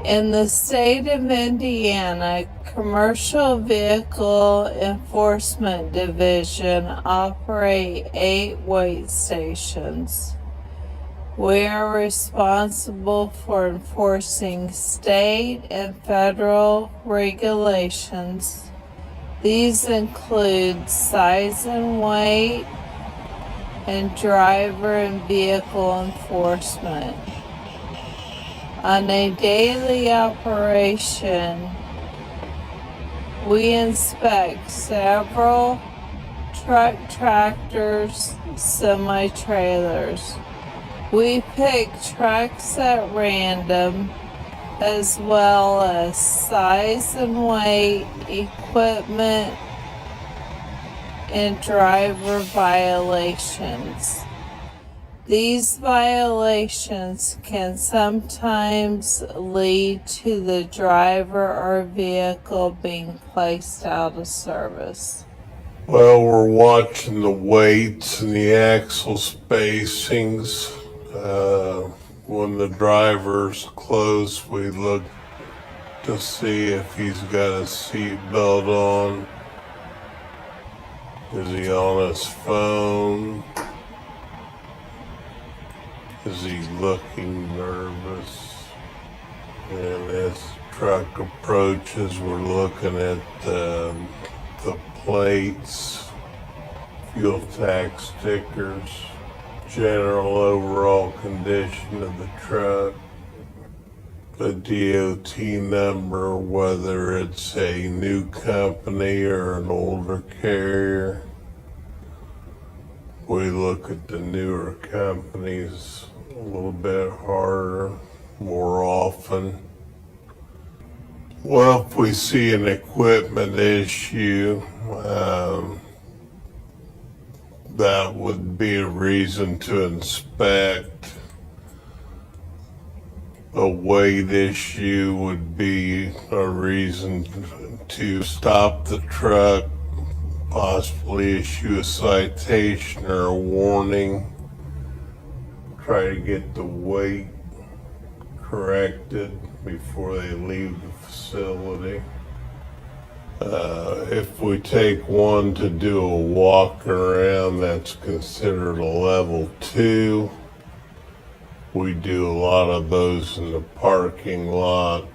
In the state of Indiana, Commercial Vehicle Enforcement Division operate 8 weight stations. We are responsible for enforcing state and federal regulations. These include size and weight and driver and vehicle enforcement. On a daily operation, we inspect several truck, tractors, semi-trailers. We pick trucks at random, as well as size and weight, equipment, and driver violations. These violations can sometimes lead to the driver or vehicle being placed out of service. Well, we're watching the weights and the axle spacings. When the driver's close, we look to see if he's got a seat belt on. Is he on his phone? Is he looking nervous? And as the truck approaches, we're looking at the plates, fuel tax stickers, general overall condition of the truck, the DOT number, whether it's a new company or an older carrier. We look at the newer companies a little bit harder, more often. Well, if we see an equipment issue, that would be a reason to inspect. A weight issue would be a reason to stop the truck, possibly issue a citation or a warning, try to get the weight corrected before they leave the facility. If we take one to do a walk around, that's considered a level 2. We do a lot of those in the parking lot.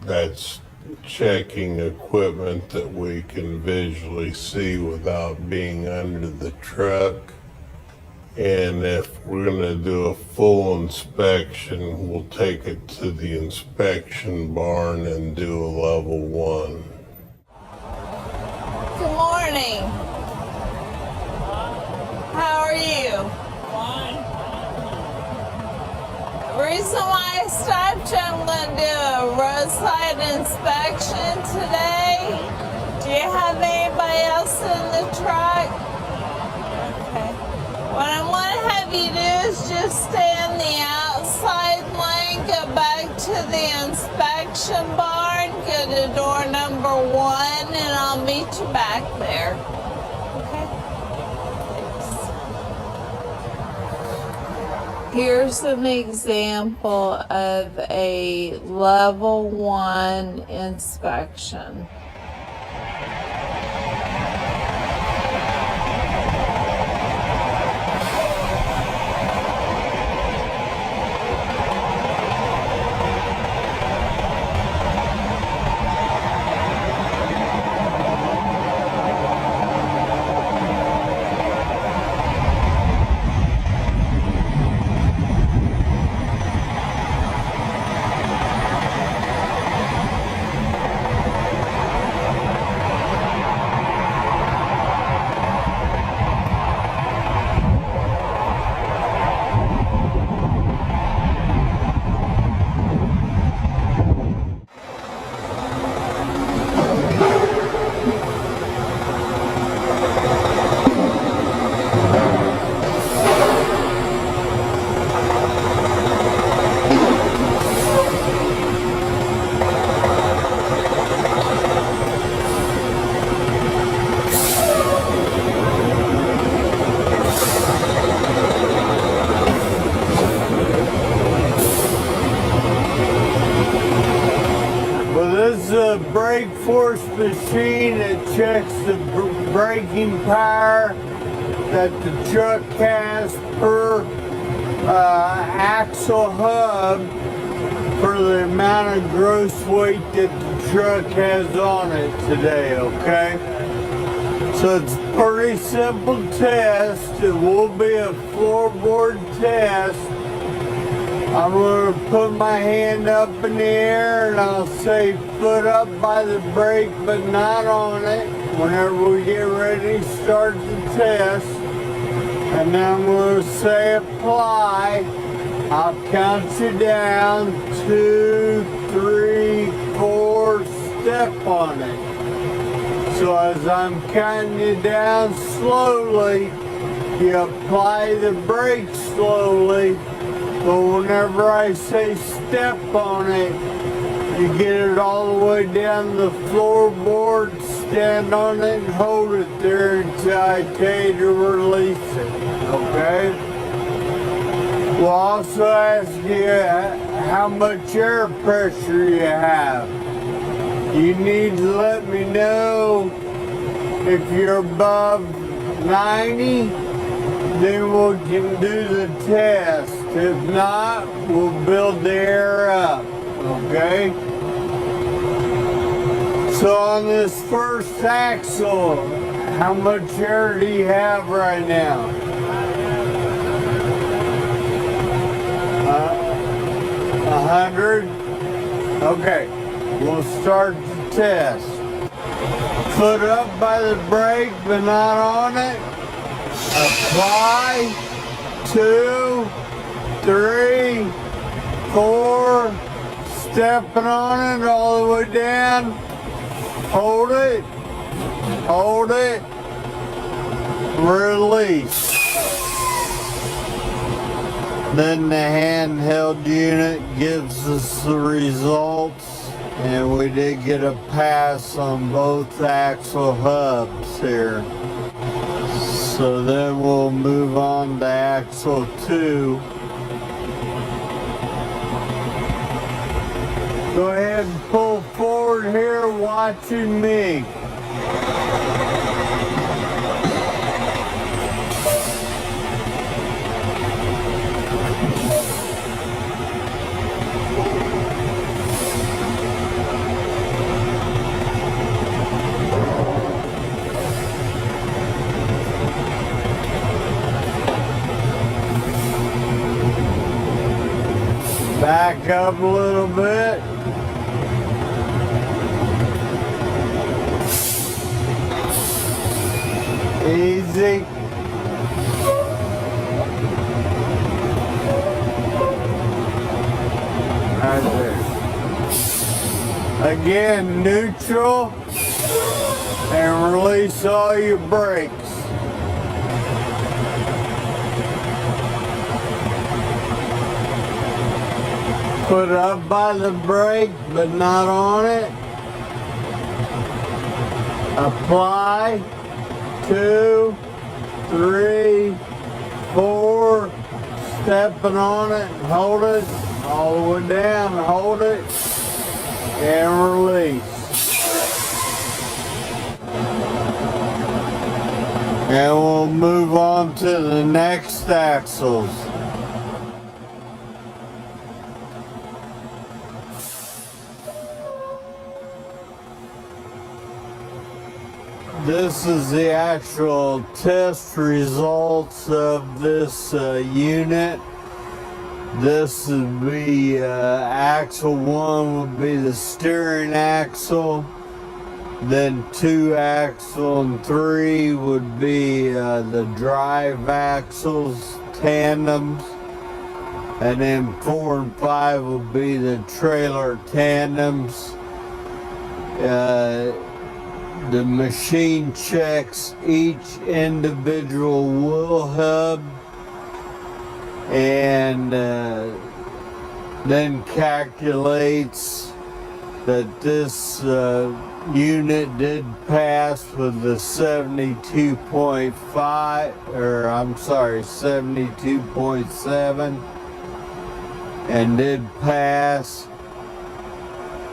That's checking equipment that we can visually see without being under the truck. And if we're going to do a full inspection, we'll take it to the inspection barn and do a level 1. Good morning. How are you? Fine. The reason why I stopped you, I'm going to do a roadside inspection today. Do you have anybody else in the truck? Okay. What I'm going to have you do is just stay in the outside lane, go back to the inspection barn, go to door number 1, and I'll meet you back there. Okay? Thanks. Here's an example of a level 1 inspection. a brake force machine that checks the braking power that the truck has per axle hub for the amount of gross weight that the truck has on it today, okay? So it's a pretty simple test. It will be a floorboard test. I'm going to put my hand up in the air and I'll say foot up by the brake but not on it whenever we get ready to start the test. And then I'm going to say apply. I'll count you down, 2, 3, 4, step on it. So as I'm counting you down slowly, you apply the brake slowly, but whenever I say step on it, you get it all the way down the floorboard, stand on it and hold it there until I tell you to release it, okay? We'll also ask you how much air pressure you have. You need to let me know if you're above 90, then we can do the test. If not, we'll build the air up, okay? So on this first axle, how much air do you have right now? 100? Okay, we'll start the test. Foot up by the brake, but not on it. Apply. 2, 3, 4. Stepping on it all the way down. Hold it. Hold it. Release. Then the handheld unit gives us the results, and we did get a pass on both axle hubs here. So then we'll move on to axle 2. Go ahead and pull forward here watching me. Back up a little bit. Easy. Right there. Again, neutral and release all your brakes. Put up by the brake, but not on it. Apply. 2, 3, 4. Stepping on it and hold it all the way down. Hold it and release. And we'll move on to the next axles. This is the actual test results of this unit. This would be axle 1 would be the steering axle. Then 2 axle and 3 would be the drive axles, tandems. And then 4 and 5 would be the trailer tandems. The machine checks each individual wheel hub and then calculates that this unit did pass with the 72.7 and did pass.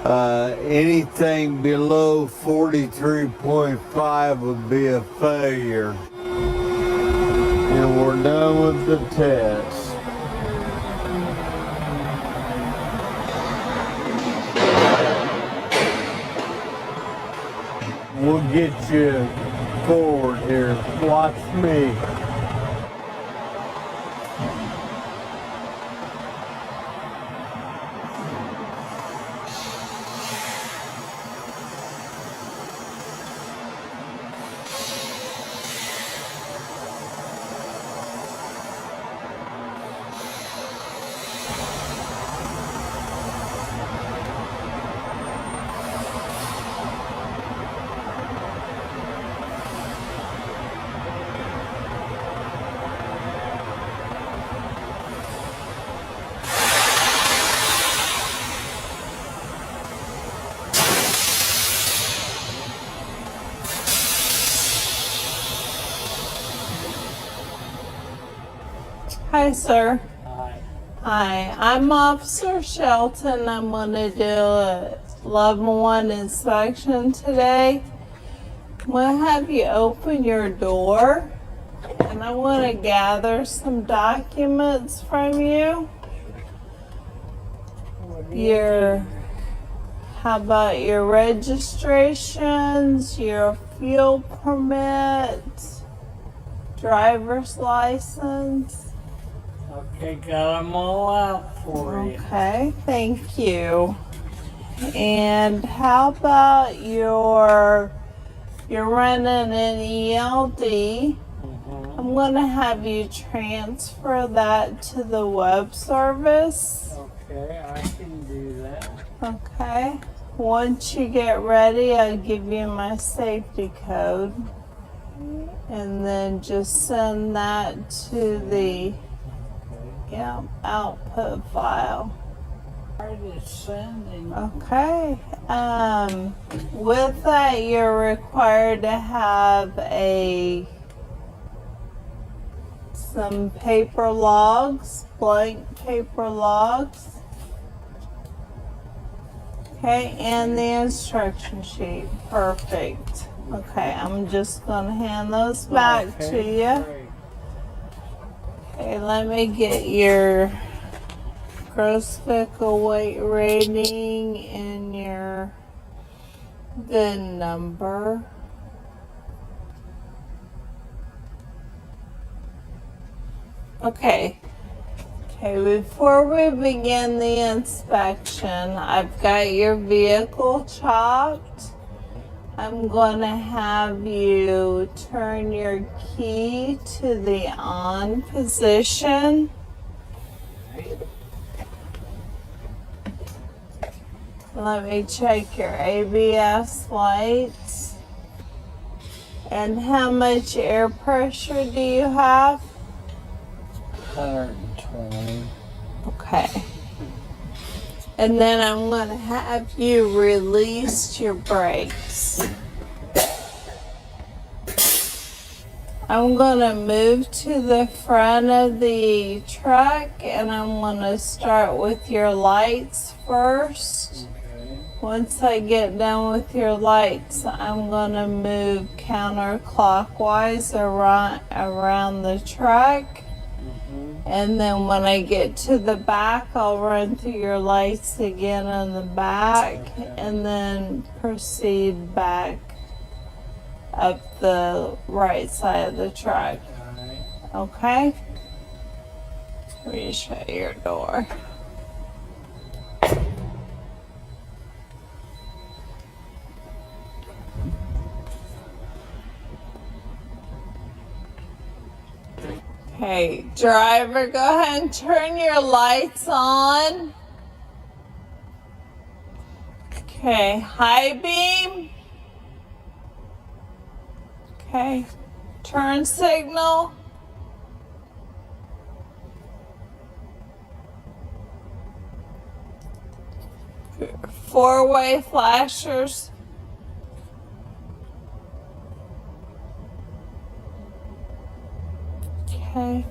Anything below 43.5 would be a failure. And we're done with the test. We'll get you forward here. Watch me. Hi, sir. Hi. Hi, I'm Officer Shelton. I'm going to do a level 1 inspection today. I'm going to have you open your door, and I want to gather some documents from you. How about your registrations, your fuel permit, driver's license? Okay, got them all out for you. Okay, thank you. And how about you're running an ELD? I'm going to have you transfer that to the web service. Okay, I can do that. Okay. Once you get ready, I'll give you my safety code. And then just send that to the output file. Where is sending? Okay. With that, you're required to have some paper logs, blank paper logs. Okay, and the instruction sheet. Perfect. Okay, I'm just gonna hand those back to you. Great. Okay, let me get your gross vehicle weight rating and your VIN number. Okay. Okay, before we begin the inspection, I've got your vehicle chopped. I'm going to have you turn your key to the on position. Let me check your ABS lights. And how much air pressure do you have? 120. Okay. And then I'm going to have you release your brakes. I'm going to move to the front of the truck and I'm going to start with your lights first. Okay. Once I get done with your lights, I'm going to move counterclockwise around the truck. And then when I get to the back, I'll run through your lights again on the back and then proceed back up the right side of the truck. Okay? Let me shut your door. Okay, driver, go ahead and turn your lights on. Okay, high beam. Okay, turn signal. Four-way flashers. Okay.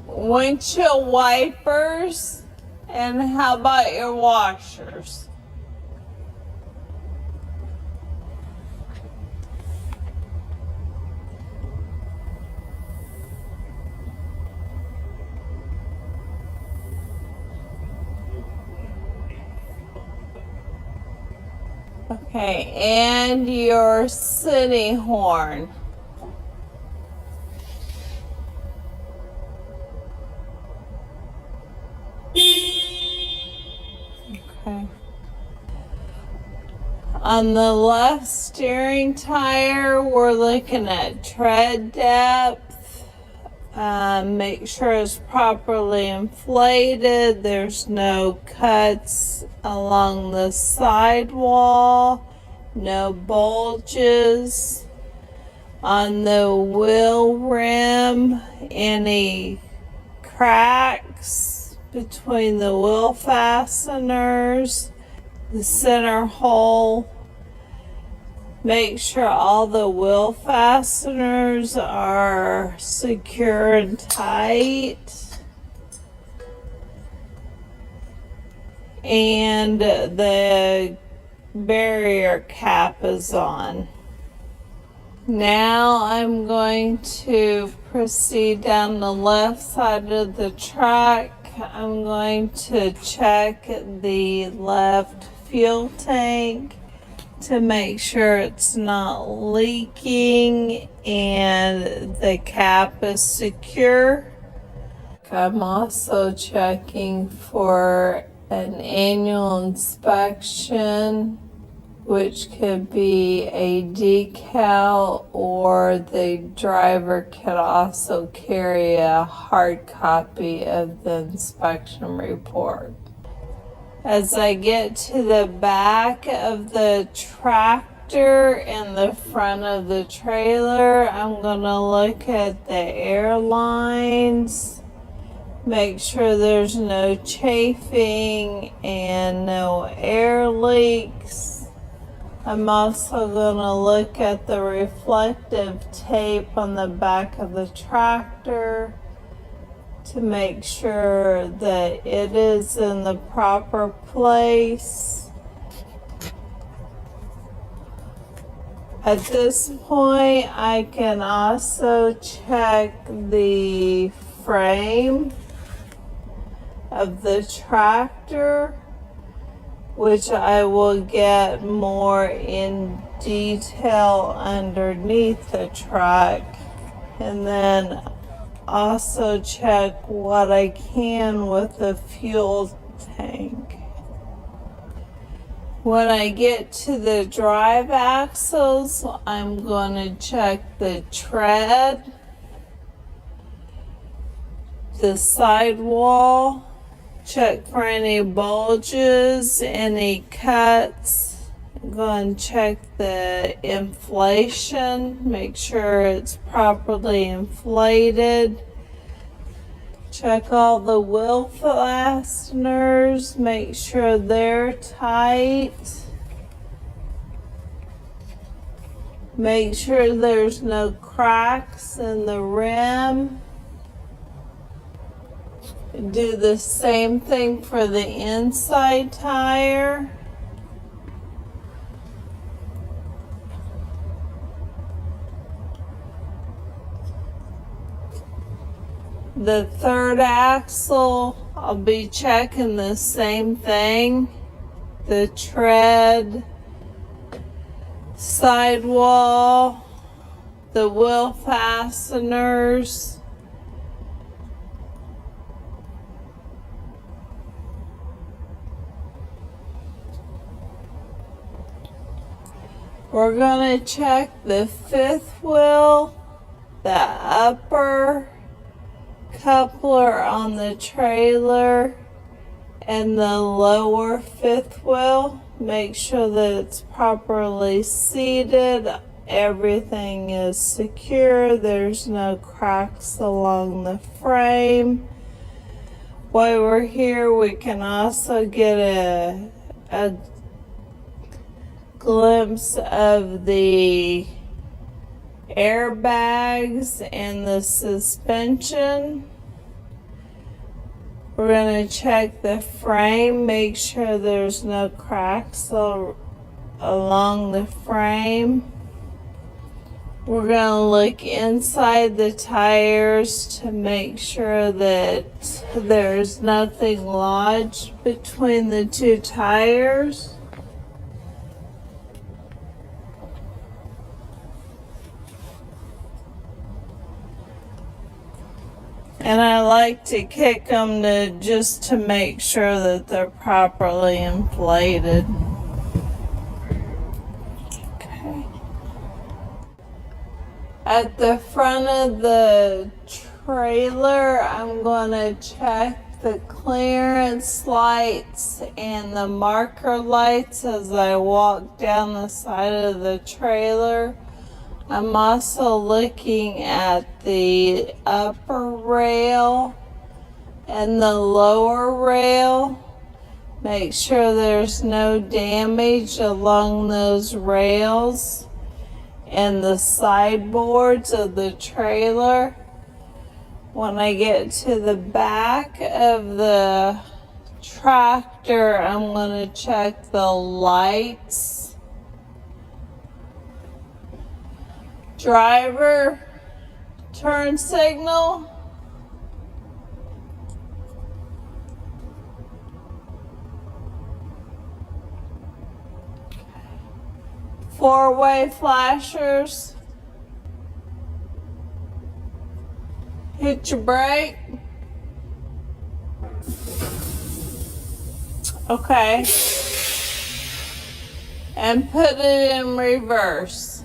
Windshield wipers. And how about your washers? Okay, and your city horn. Okay. On the left steering tire, we're looking at tread depth. Make sure it's properly inflated. There's no cuts along the sidewall, no bulges. On the wheel rim, any cracks between the wheel fasteners, the center hole. Make sure all the wheel fasteners are secure and tight. And the barrier cap is on. Now I'm going to proceed down the left side of the truck. I'm going to check the left fuel tank to make sure it's not leaking and the cap is secure. I'm also checking for an annual inspection, which could be a decal, or the driver could also carry a hard copy of the inspection report. As I get to the back of the tractor and the front of the trailer, I'm going to look at the airlines, make sure there's no chafing and no air leaks. I'm also going to look at the reflective tape on the back of the tractor to make sure that it is in the proper place. At this point, I can also check the frame of the tractor, which I will get more in detail underneath the truck, and then also check what I can with the fuel tank. When I get to the drive axles, I'm going to check the tread, the sidewall, check for any bulges, any cuts. I'm going to check the inflation, make sure it's properly inflated. Check all the wheel fasteners, make sure they're tight. Make sure there's no cracks in the rim. Do the same thing for the inside tire. The third axle, I'll be checking the same thing. The tread, sidewall, the wheel fasteners. We're going to check the fifth wheel, the upper coupler on the trailer, and the lower fifth wheel. Make sure that it's properly seated, everything is secure, there's no cracks along the frame. While we're here, we can also get a glimpse of the airbags and the suspension. We're going to check the frame, make sure there's no cracks along the frame. We're going to look inside the tires to make sure that there's nothing lodged between the two tires. And I like to kick them just to make sure that they're properly inflated. Okay. At the front of the trailer, I'm going to check the clearance lights and the marker lights as I walk down the side of the trailer. I'm also looking at the upper rail and the lower rail. Make sure there's no damage along those rails and the sideboards of the trailer. When I get to the back of the tractor, I'm going to check the lights. Driver, turn signal. Four-way flashers. Hit your brake. Okay. And put it in reverse.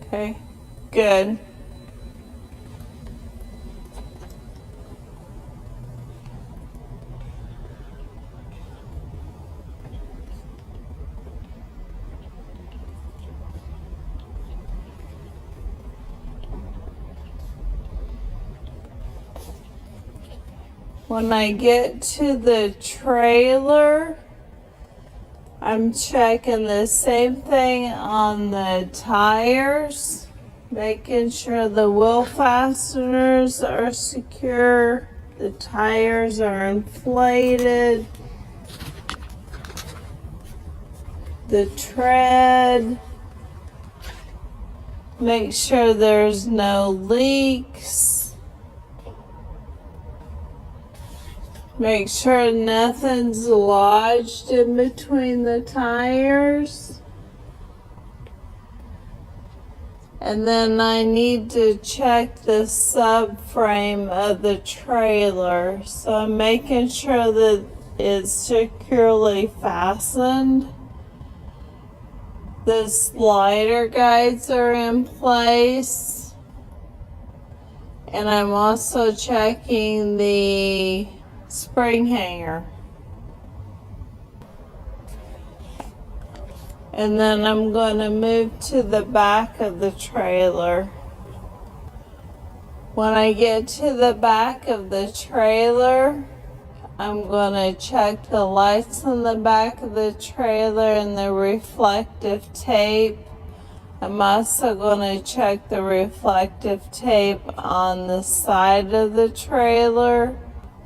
Okay, good. When I get to the trailer, I'm checking the same thing on the tires, making sure the wheel fasteners are secure, the tires are inflated, the tread, make sure there's no leaks. Make sure nothing's lodged in between the tires. And then I need to check the subframe of the trailer. So I'm making sure that it's securely fastened. The slider guides are in place. And I'm also checking the spring hanger. And then I'm going to move to the back of the trailer. When I get to the back of the trailer, I'm going to check the lights on the back of the trailer and the reflective tape. I'm also going to check the reflective tape on the side of the trailer.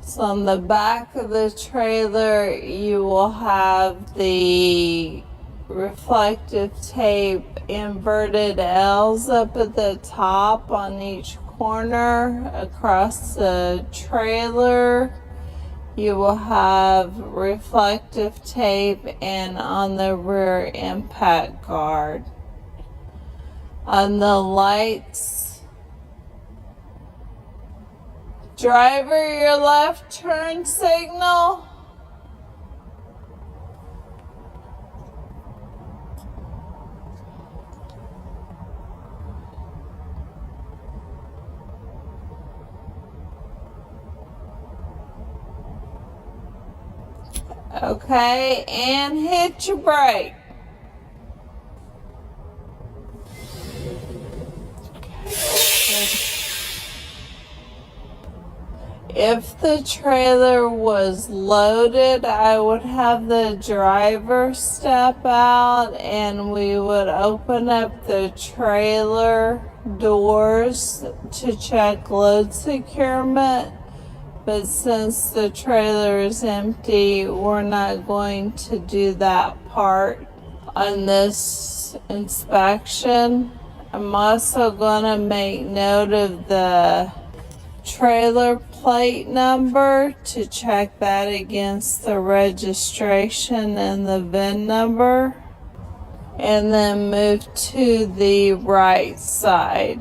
So on the back of the trailer, you will have the reflective tape inverted L's up at the top on each corner across the trailer. You will have reflective tape and on the rear impact guard. On the lights, driver, your left turn signal. Okay, and hit your brake. If the trailer was loaded, I would have the driver step out and we would open up the trailer doors to check load securement. But since the trailer is empty, we're not going to do that part on this inspection. I'm also going to make note of the trailer plate number to check that against the registration and the VIN number, and then move to the right side.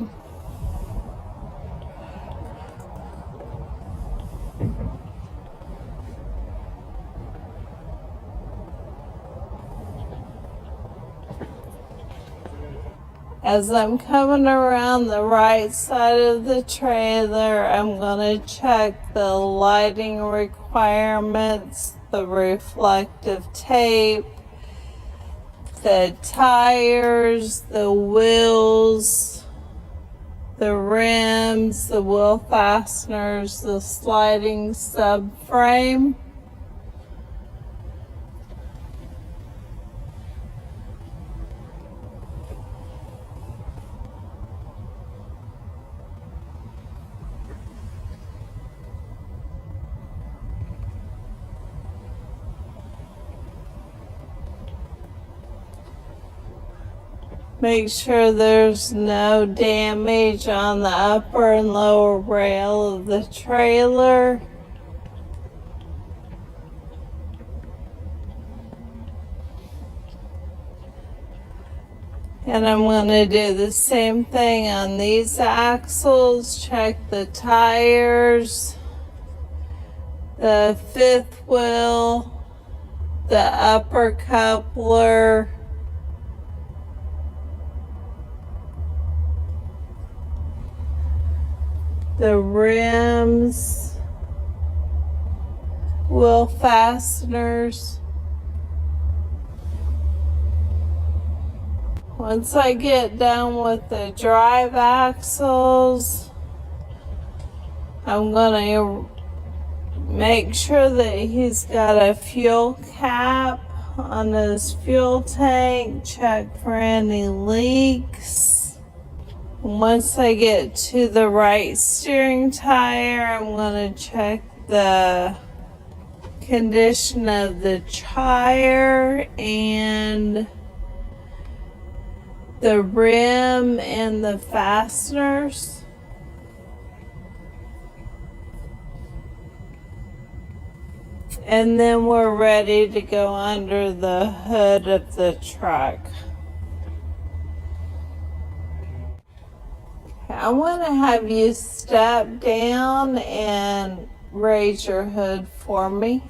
As I'm coming around the right side of the trailer, I'm going to check the lighting requirements, the reflective tape, the tires, the wheels, the rims, the wheel fasteners, the sliding subframe. Make sure there's no damage on the upper and lower rail of the trailer. And I'm going to do the same thing on these axles. Check the tires, the fifth wheel, the upper coupler, the rims, wheel fasteners. Once I get done with the drive axles, I'm gonna make sure that he's got a fuel cap on his fuel tank, check for any leaks. Once I get to the right steering tire, I'm going to check the condition of the tire and the rim and the fasteners. And then we're ready to go under the hood of the truck. I want to have you step down and raise your hood for me.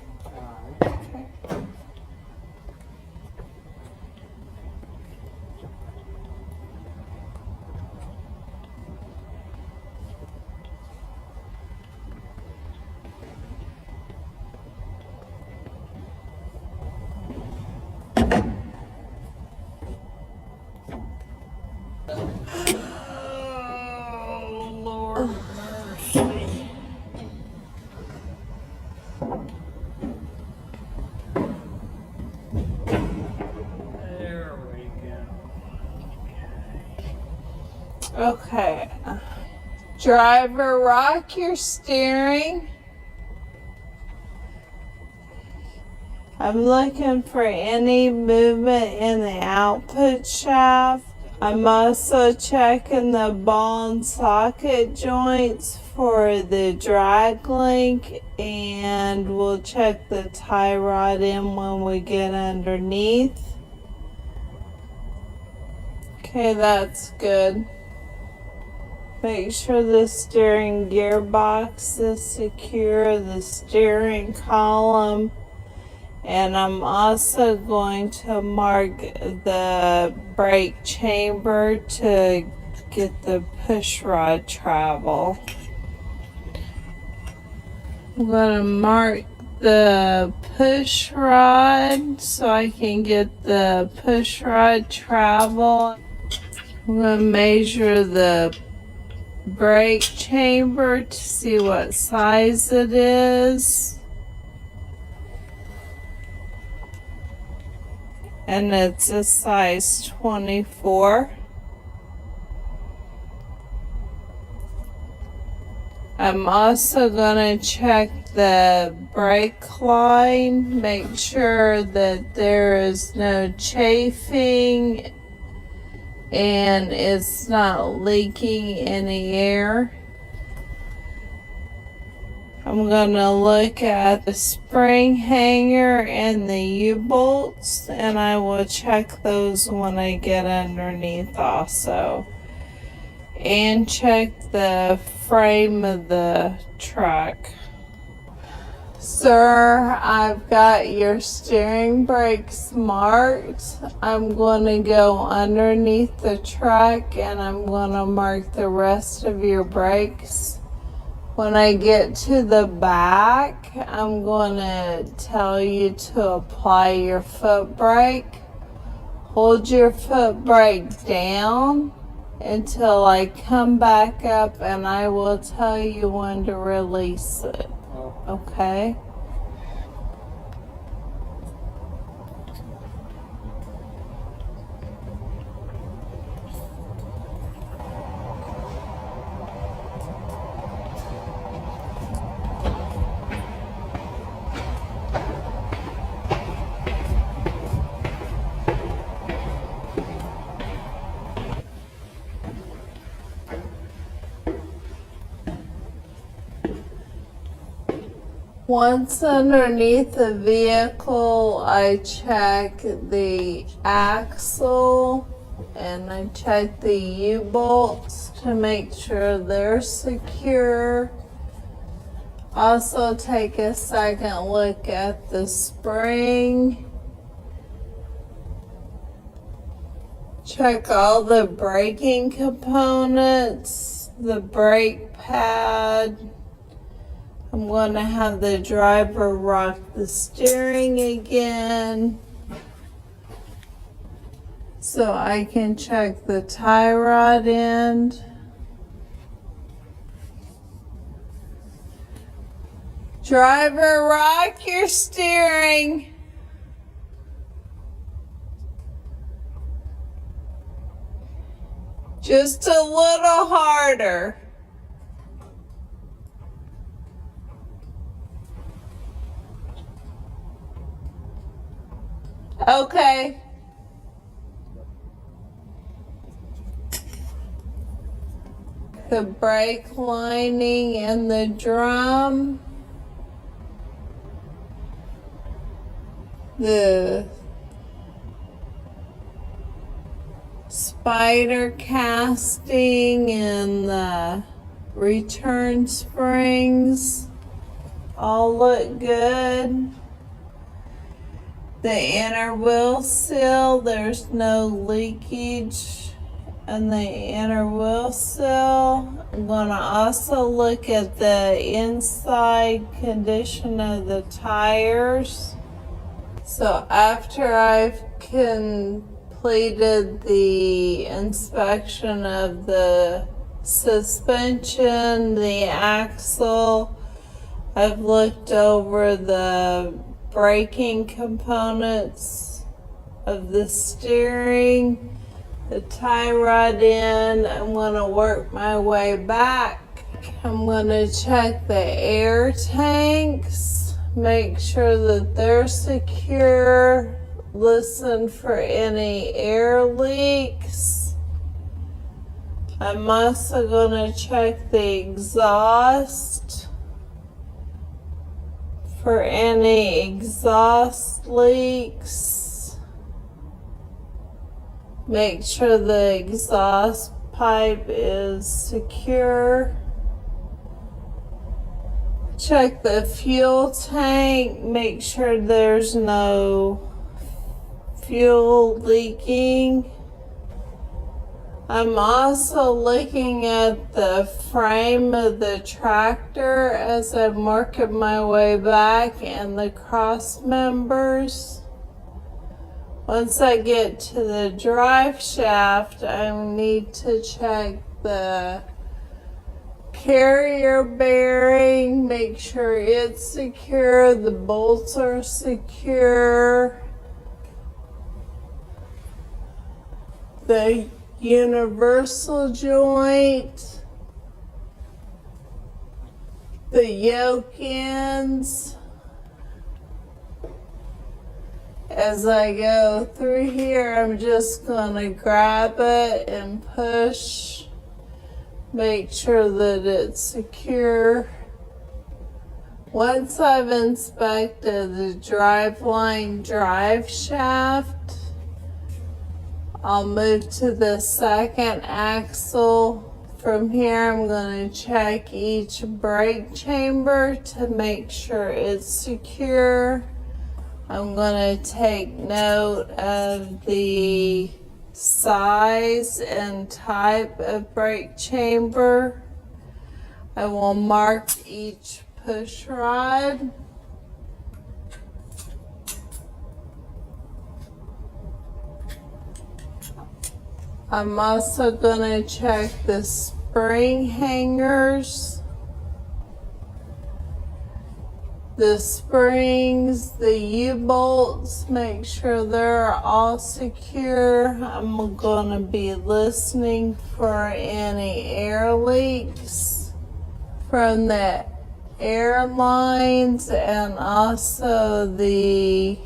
There we go. Okay. Driver, rock your steering. I'm looking for any movement in the output shaft. I'm also checking the ball and socket joints for the drag link, and we'll check the tie rod in when we get underneath. Okay, that's good. Make sure the steering gearbox is secure, the steering column. And I'm also going to mark the brake chamber to get the push rod travel. I'm going to mark the push rod so I can get the push rod travel. I'm going to measure the brake chamber to see what size it is. And it's a size 24. I'm also going to check the brake line, make sure that there is no chafing and it's not leaking any air. I'm going to look at the spring hanger and the U-bolts, and I will check those when I get underneath also. And check the frame of the truck. Sir, I've got your steering brakes marked. I'm going to go underneath the truck and I'm going to mark the rest of your brakes. When I get to the back, I'm going to tell you to apply your foot brake. Hold your foot brake down until I come back up and I will tell you when to release it. Okay? Once underneath the vehicle, I check the axle and I check the U-bolts to make sure they're secure. Also take a second look at the spring. Check all the braking components, the brake pad. I'm going to have the driver rock the steering again so I can check the tie rod end. Driver, rock your steering. Just a little harder. Okay. The brake lining and the drum. The spider casting and the return springs all look good. The inner wheel seal, there's no leakage in the inner wheel seal. I'm going to also look at the inside condition of the tires. So after I've completed the inspection of the suspension, the axle, I've looked over the braking components of the steering, the tie rod end. I'm going to work my way back. I'm going to check the air tanks, make sure that they're secure, listen for any air leaks. I'm also going to check the exhaust for any exhaust leaks. Make sure the exhaust pipe is secure. Check the fuel tank, make sure there's no fuel leaking. I'm also looking at the frame of the tractor as I'm working my way back and the cross members. Once I get to the drive shaft, I need to check the carrier bearing, make sure it's secure, the bolts are secure. The universal joint, the yoke ends. As I go through here, I'm just going to grab it and push, make sure that it's secure. Once I've inspected the driveline drive shaft, I'll move to the second axle From here, I'm going to check each brake chamber to make sure it's secure. I'm going to take note of the size and type of brake chamber. I will mark each push rod. I'm also going to check the spring hangers, the springs, the U-bolts, make sure they're all secure. I'm going to be listening for any air leaks from the airlines and also the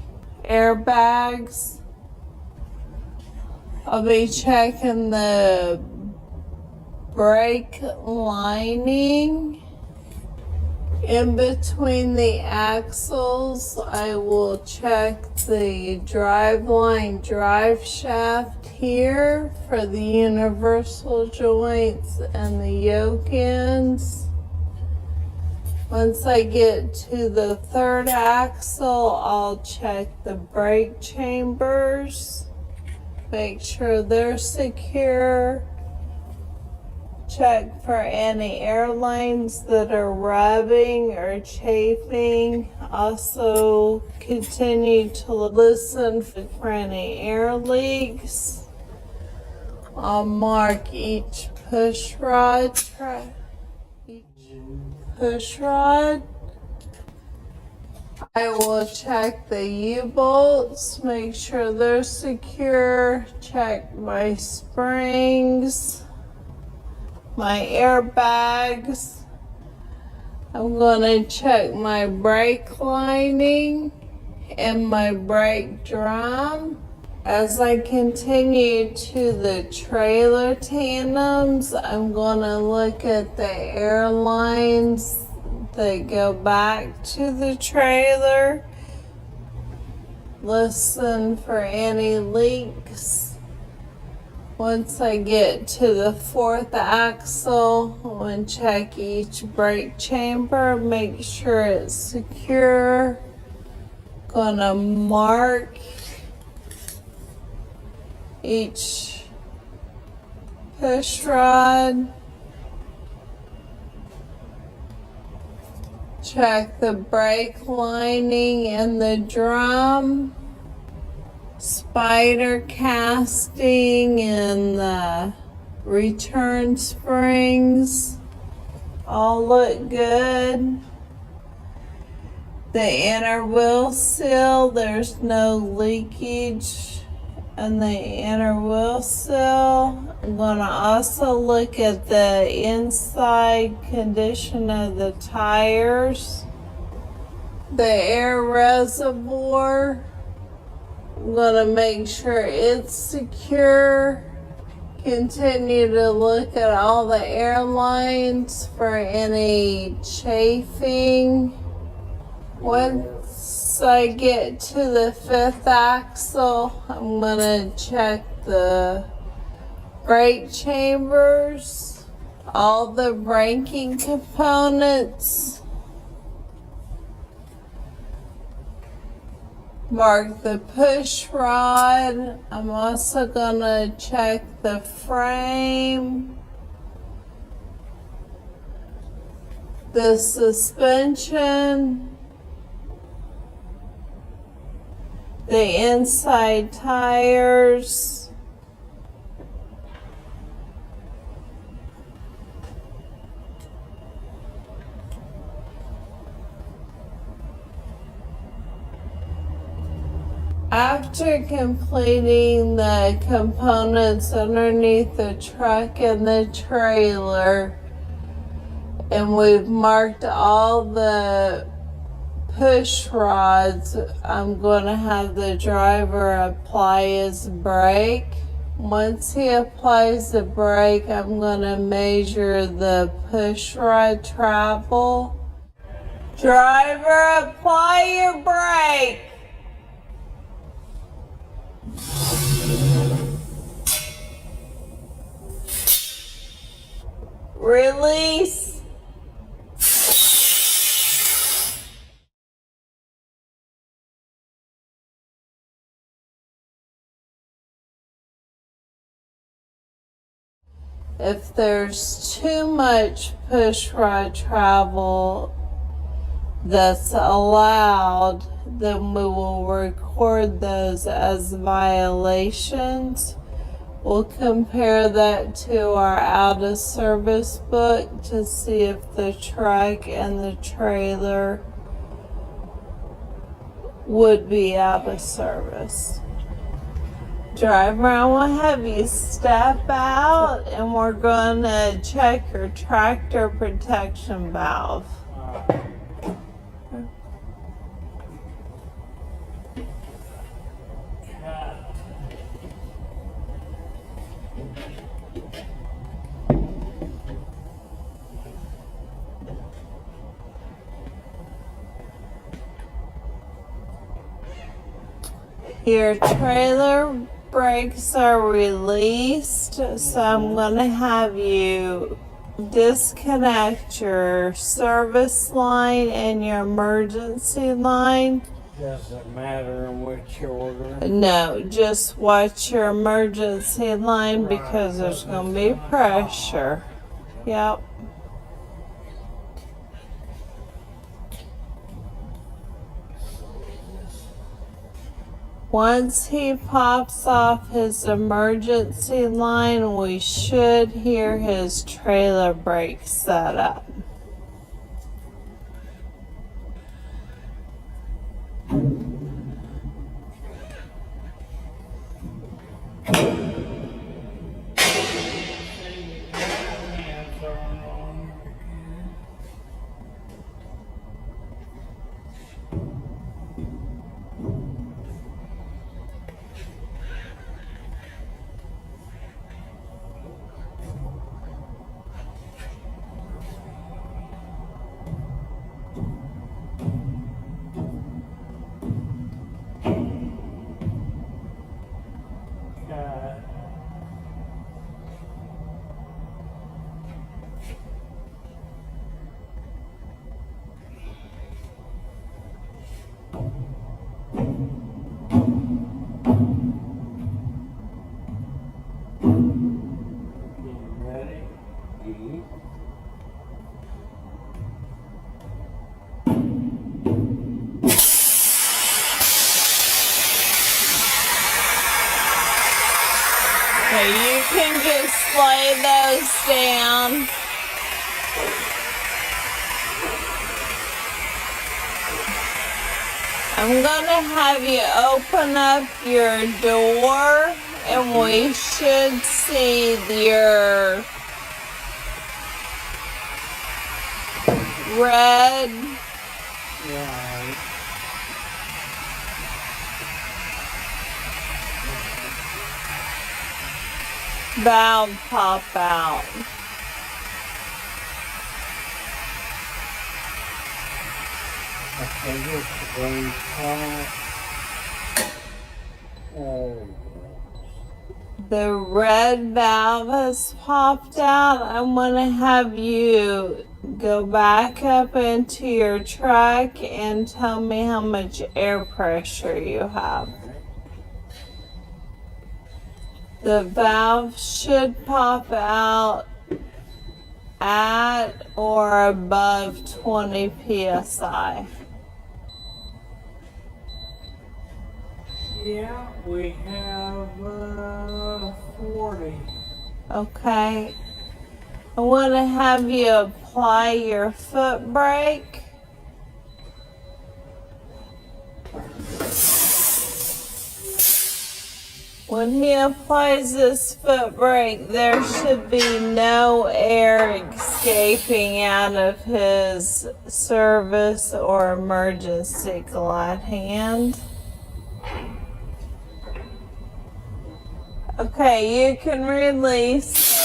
airbags. I'll be checking the brake lining. In between the axles, I will check the driveline drive shaft here for the universal joints and the yoke ends. Once I get to the third axle, I'll check the brake chambers. Make sure they're secure. Check for any air lines that are rubbing or chafing. Also continue to listen for any air leaks. I'll mark each push rod. I will check the U-bolts, make sure they're secure, check my springs, my airbags. I'm going to check my brake lining and my brake drum. As I continue to the trailer tandems, I'm going to look at the air lines that go back to the trailer. Listen for any leaks. Once I get to the fourth axle, I'm going to check each brake chamber, make sure it's secure. Gonna mark each push rod. Check the brake lining and the drum, spider casting and the return springs all look good. The inner wheel seal, there's no leakage in the inner wheel seal. I'm going to also look at the inside condition of the tires. The air reservoir, I'm going to make sure it's secure. Continue to look at all the air lines for any chafing. Once I get to the fifth axle, I'm going to check the brake chambers, all the braking components, mark the push rod. I'm also going to check the frame, the suspension, the inside tires, after completing the components underneath the truck and the trailer, and we've marked all the push rods, I'm going to have the driver apply his brake. Once he applies the brake, I'm going to measure the push rod travel. Driver, apply your brake. Release. If there's too much pushrod travel that's allowed, then we will record those as violations. We'll compare that to our out of service book to see if the truck and the trailer would be out of service. Driver, I will have you step out and we're going to check your tractor protection valve. Your trailer brakes are released, so I'm going to have you disconnect your service line and your emergency line. Doesn't matter in which order. No, just watch your emergency line because there's going to be pressure. Yep. Once he pops off his emergency line, we should hear his trailer brake set up. Okay, you can just lay those down. I'm gonna have you open up your door and we should see your red valve pop out. Okay, this is very hot. The red valve has popped out. I'm gonna have you go back up into your truck and tell me how much air pressure you have. The valve should pop out at or above 20 psi. Yeah, we have 40. Okay. I want to have you apply your foot brake. When he applies this foot brake, there should be no air escaping out of his service or emergency glide hand. Okay, you can release.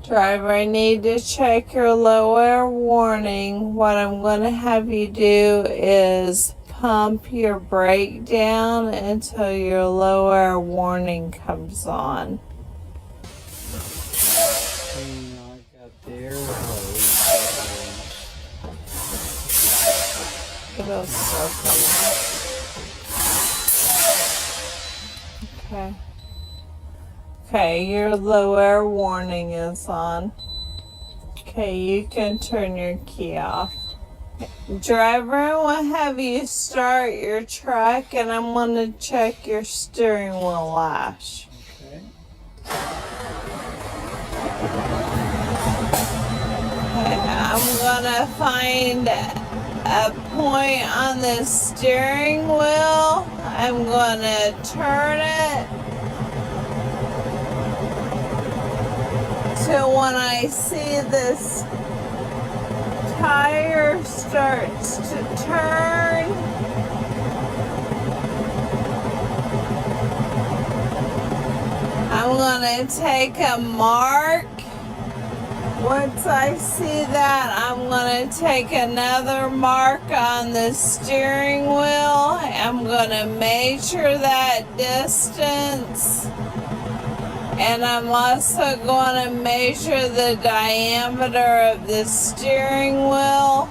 Driver, I need to check your low air warning. What I'm going to have you do is pump your brake down until your low air warning comes on. I got the air hose. It'll start coming. Okay. Okay, your low air warning is on. Okay, you can turn your key off. Driver, I will have you start your truck and I'm going to check your steering wheel lash. Okay. Okay, I'm going to find a point on the steering wheel. I'm going to turn it to when I see this tire starts to turn. I'm going to take a mark. Once I see that, I'm going to take another mark on the steering wheel. I'm going to measure that distance. And I'm also going to measure the diameter of the steering wheel.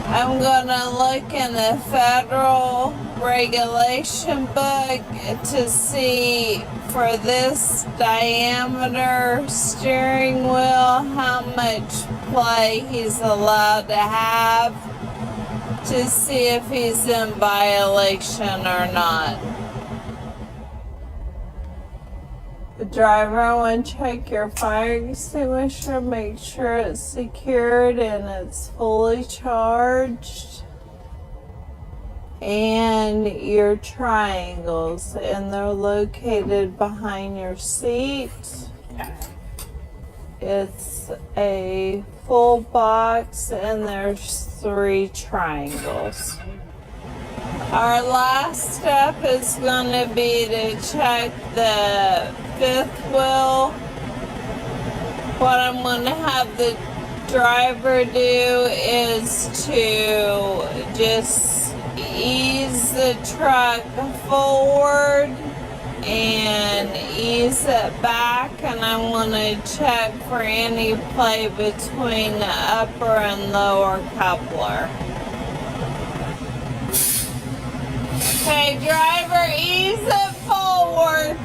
I'm going to look in the federal regulation book to see for this diameter steering wheel how much play he's allowed to have to see if he's in violation or not. The driver, I want to check your fire extinguisher, make sure it's secured and it's fully charged. And your triangles, and they're located behind your seat. It's a full box and there's 3 triangles. Our last step is going to be to check the 5th wheel. What I'm going to have the driver do is to just ease the truck forward and ease it back, and I'm going to check for any play between the upper and lower coupler. Okay, driver, ease it forward.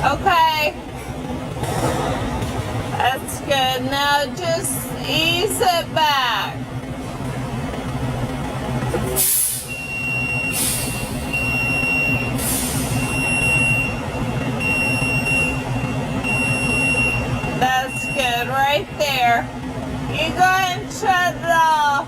Okay. That's good. Now just ease it back. That's good, right there. You go ahead and shut it off.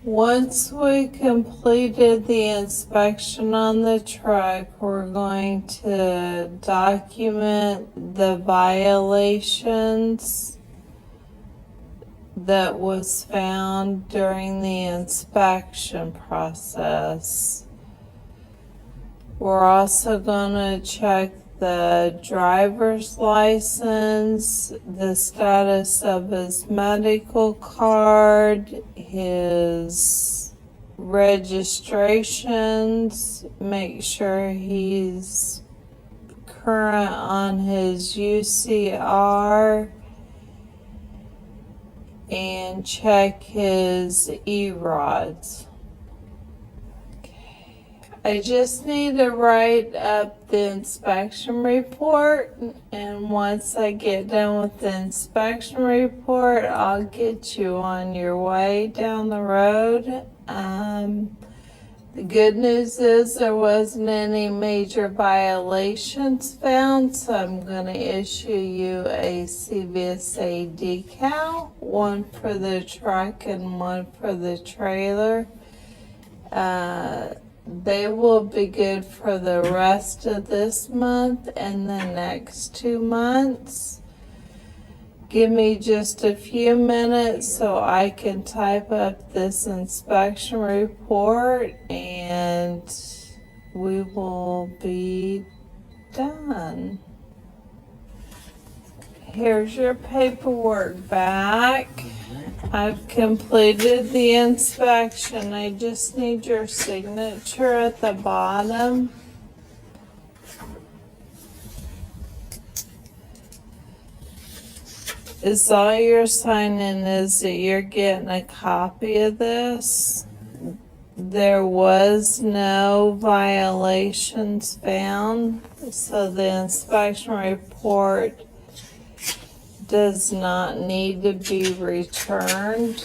Once we completed the inspection on the truck, we're going to document the violations that was found during the inspection process. We're also going to check the driver's license, the status of his medical card, his registrations, make sure he's current on his UCR, and check his E-rods. I just need to write up the inspection report, and once I get done with the inspection report, I'll get you on your way down the road. The good news is there wasn't any major violations found, so I'm going to issue you a CVSA decal, one for the truck and one for the trailer. They will be good for the rest of this month and the next 2 months. give me just a few minutes so I can type up this inspection report and we will be done. Here's your paperwork back. I've completed the inspection. I just need your signature at the bottom. Is all you're signing is that you're getting a copy of this? There was no violations found, so the inspection report does not need to be returned.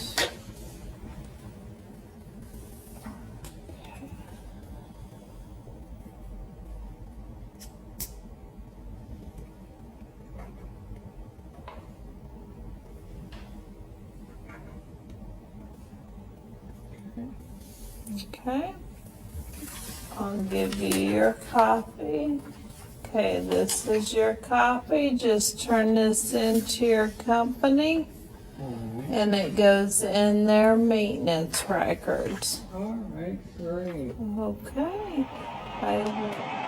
Okay, I'll give you your copy. Okay, this is your copy. Just turn this into your company and it goes in their maintenance records. All right, great. Okay. I will